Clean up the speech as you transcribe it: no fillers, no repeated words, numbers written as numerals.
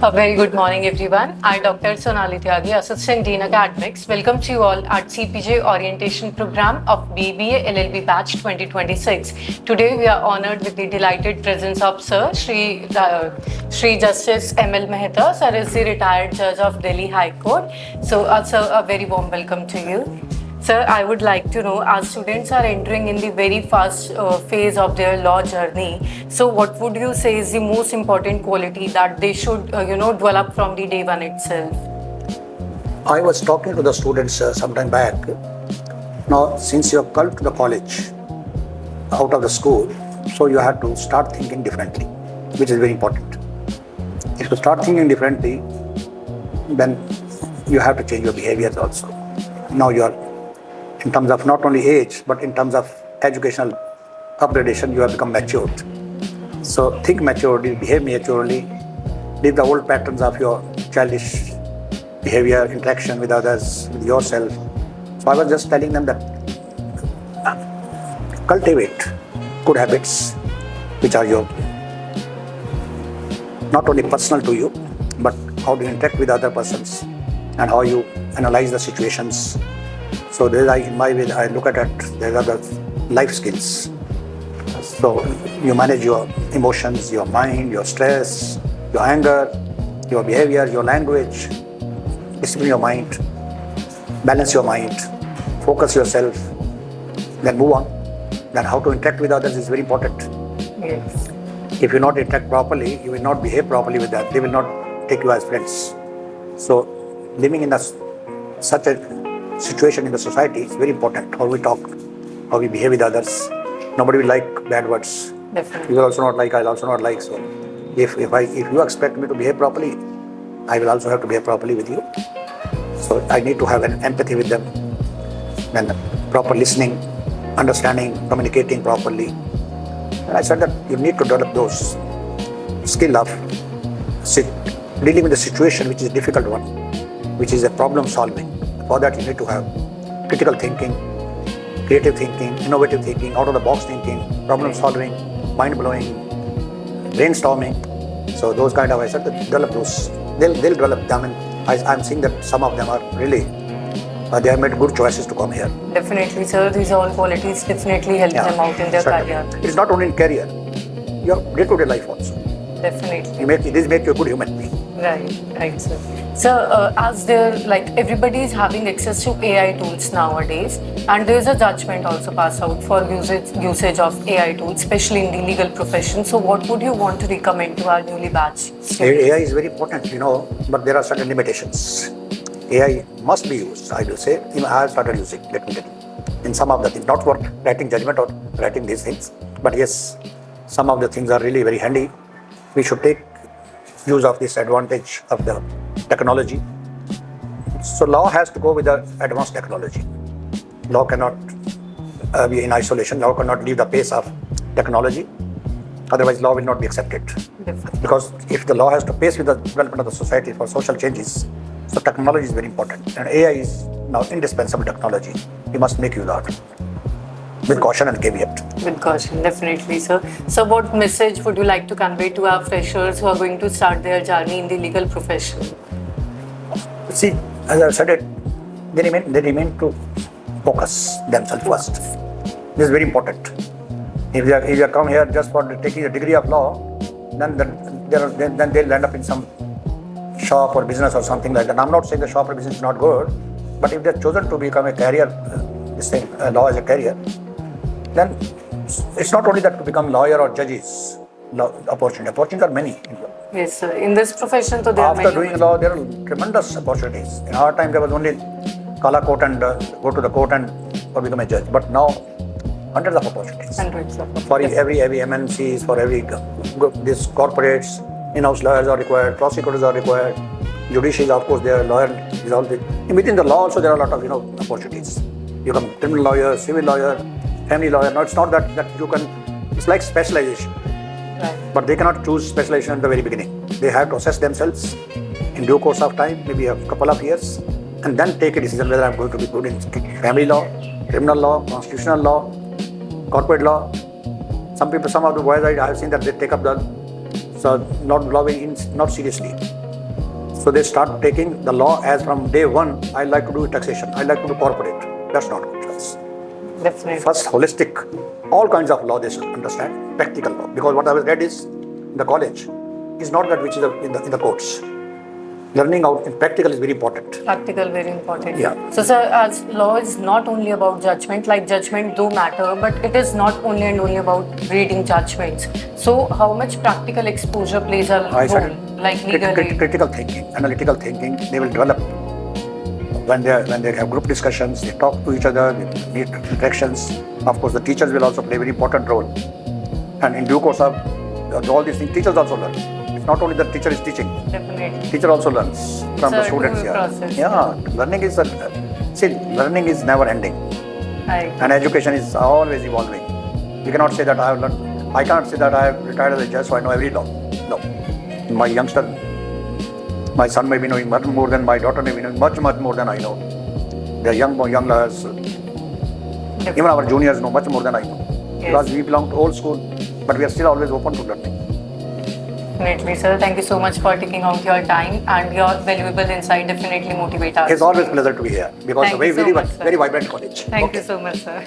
A very good morning, everyone. I'm Dr. Sonali Tyagi, Assistant Dean Academics. Welcome to you all at CPJ Orientation Program of BBA LLB Batch 2026. Today, we are honored with the delighted presence of Sir Shri Justice M.L. Mehta. Sir is the retired judge of Delhi High Court. So, sir, a very warm welcome to you. Sir, I would like to know, our students are entering in the very first phase of their law journey. So what would you say is the most important quality that they should, develop from the day one itself? I was talking to the students some time back. Now, since you have come to the college, out of the school, so you have to start thinking differently, which is very important. If you start thinking differently, then you have to change your behaviors also. Now you are, in terms of not only age, but in terms of educational upgradation, you have become matured. So think maturely, behave maturely, leave the old patterns of your childish behavior, interaction with others, with yourself. So I was just telling them that cultivate good habits, which are your not only personal to you, but how do you interact with other persons and how you analyze the situations. So in my way, I look at it, there are the life skills. So you manage your emotions, your mind, your stress, your anger, your behavior, your language, discipline your mind, balance your mind, focus yourself, then move on. Then how to interact with others is very important. Yes. If you not interact properly, you will not behave properly with them. They will not take you as friends. So living in such a situation in the society is very important. How we talk, how we behave with others. Nobody will like bad words. Definitely. You will also not like, I'll also not like. So if you expect me to behave properly, I will also have to behave properly with you. So I need to have an empathy with them, then proper listening, understanding, communicating properly. And I said that you need to develop those skill of dealing with the situation, which is a difficult one, which is a problem solving. For that, you need to have critical thinking, creative thinking, innovative thinking, out-of-the-box thinking, problem-solving, mind-blowing, brainstorming. So those kind of, I said, develop those. They'll develop them, and I'm seeing that some of them are really, they have made good choices to come here. Definitely, sir. These all qualities definitely help them out in their career. It's not only in career, your day-to-day life also. Definitely. This makes you a good human being. Right, sir. So, as everybody is having access to AI tools nowadays, and there is a judgment also passed out for usage of AI tools, especially in the legal profession. So, what would you want to recommend to our newly batched students? AI is very important, but there are certain limitations. AI must be used, I will say. I have started using, let me tell you, in some of the things, not for writing judgment or writing these things, but yes, some of the things are really very handy. We should take use of this advantage of the technology. So law has to go with the advanced technology. Law cannot be in isolation. Law cannot leave the pace of technology. Otherwise, law will not be accepted. Definitely. Because if the law has to pace with the development of the society for social changes, so technology is very important. And AI is now indispensable technology. We must make use of it. With caution and caveat. With caution, definitely, sir. So, what message would you like to convey to our freshers who are going to start their journey in the legal profession? See, as I said, they remain to focus themselves first. This is very important. If you come here just for taking a degree of law, then they'll end up in some shop or business or something like that. I'm not saying the shop or business is not good, but if they're chosen to become a career, law as a career, then it's not only that to become lawyer or judges. Opportunities are many. Yes, sir. In this profession, so there are many. After doing law, there are tremendous opportunities. In our time, there was only Kala court and go to the court and or become a judge. But now, hundreds of opportunities. For every MNCs, for every these corporates, in-house lawyers are required, prosecutors are required, judiciary, of course, there are lawyers. Within the law, also there are a lot of opportunities. You become criminal lawyer, civil lawyer, family lawyer. Now it's not that you can. It's like specialization. Right. But they cannot choose specialization at the very beginning. They have to assess themselves in due course of time, maybe a couple of years, and then take a decision whether I'm going to be good in family law, criminal law, constitutional law, corporate law. Some of the boys I have seen that they take up not seriously. So they start taking the law as from day one, I like to do taxation, I like to do corporate. That's not good choice. Definitely. First, holistic, all kinds of law they should understand, practical law. Because what I was read is in the college is not that which is in the courts. Learning out in practical is very important. Practical, very important. Yeah. So, sir, as law is not only about judgment, like judgment do matter, but it is not only and only about reading judgments. So, how much practical exposure plays a role, like legally? Critical thinking, analytical thinking, they will develop when they have group discussions, they talk to each other, they meet interactions. Of course, the teachers will also play a very important role. And in due course of all these things, teachers also learn. It's not only the teacher is teaching. Definitely. Teacher also learns from the students. Learning is learning is never ending. Right. And education is always evolving. You cannot say that I have learned. I can't say that I have retired as a judge, so I know every law. No. My youngster, my son may be knowing much more than my daughter may be knowing much more than I know. They are young lawyers. Even our juniors know much more than I know. Yes. Because we belong to old school, but we are still always open to learning. Definitely, sir. Thank you so much for taking out your time, and your valuable insight definitely motivate us. It's always a pleasure to be here because Thank it's a you so much, sir. very vibrant college. Thank you so much, sir.